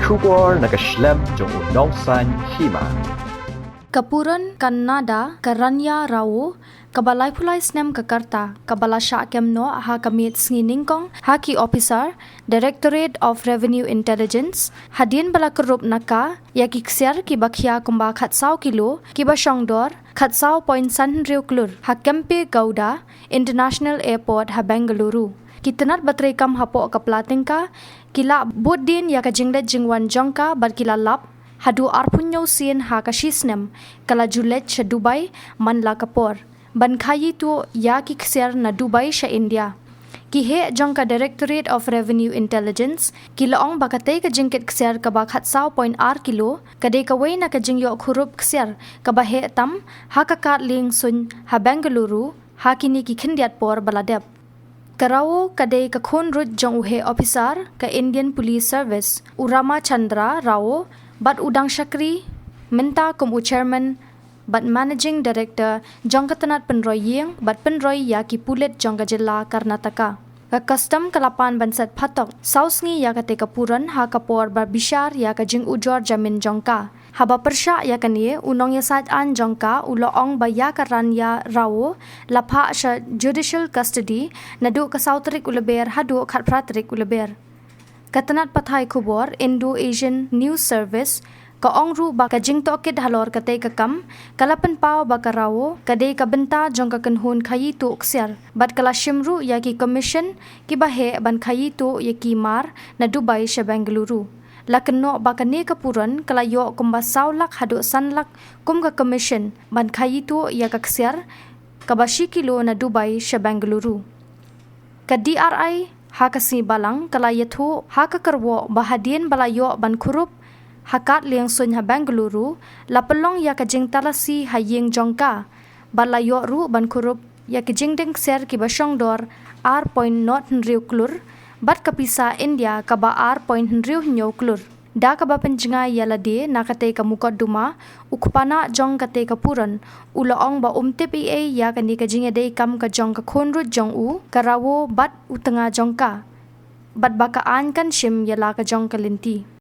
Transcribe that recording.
Shubor nakaslem jong unongsan Hima. Puron Kanada Karanya Rao kabalay pulay snem kakarta kabala sya kemno ha kamit snginingkong haki officer Directorate of Revenue Intelligence hadin bala Kurup naka yaki Ksiar ki bakhya kumba khatsau kilo kiba shongdor khatsau point san klur ha kempe Gauda International Airport ha Bengaluru kitanat batray kam hapo kaplatingka kila bodin yaka jinglet jingwan jongka bar kila lap hadu arpunyo sin ha kashisnem kala julet sha Dubai manla kapor ban Khaïi tu ya ki Ksiar na Dubai sha India ki he jongka Directorate of Revenue Intelligence kila ong bakate ka jingket Ksiar ka ba khatsau point r kilo kade ka wei na ka jingyo Kurup Ksiar ka ba he tam ha ka kat Liengsuin ha Bengaluru ha kini ki khindiat por baladep Karawo kade ka khon rut jong uhe officer ka Indian Police Service Urama Chandra Rao bat udang Shakri minta kum chairman bat managing director jong katanat penroy yeng bat penroy ya ki pulit jong ka jilla Karnataka ka custom kalapan bansat phatok sausngi ya ka te ka Puron ha kapor bar bishar ya ka jing ujor jamin jongka haba persha ya kanie unong ya sat an jongka uloong ba ya ka ranya Rao lapha sha judicial custody nadu ka sautrik uleber hadu khat pratrik uleber Katanat pathai khubor Indo-Asian News Service ka ongru ba ka jingto kid halor kate ka kam kalapan pao ba ka Rao kade ka benta jong ka kanhun Khaïi tu Ksiar bat kala shimru ya ki commission ki ba he ban Khaïi tu ya ki mar na Dubai sha Bengaluru lakenno ba ka ne ka Puron kala yo kumba saulak hadu sanlak kum ka commission ban Khaïi tu ya ka Ksiar ka ba kilo na Dubai sha Bengaluru ka DRI hakasi balang kala yathu hakakarwo bahadien balayo ban Kurup hakat Liengsuin ha Bengaluru lapelong ya kajing talasi hayeng jongka balayo ru ban Kurup ya kajing deng Ksiar ki basongdor r.0 klur bat kapisa India ka ba r.0 klur da ka ba penjinga yala de nakate ka mukadduma ukpana jong kate ka Puron uloong ba umtpa ya kani ka jinga de kam ka jong ka khonrut jong u karawo bat utanga jongka bat baka an kan shim yala ka jong ka linti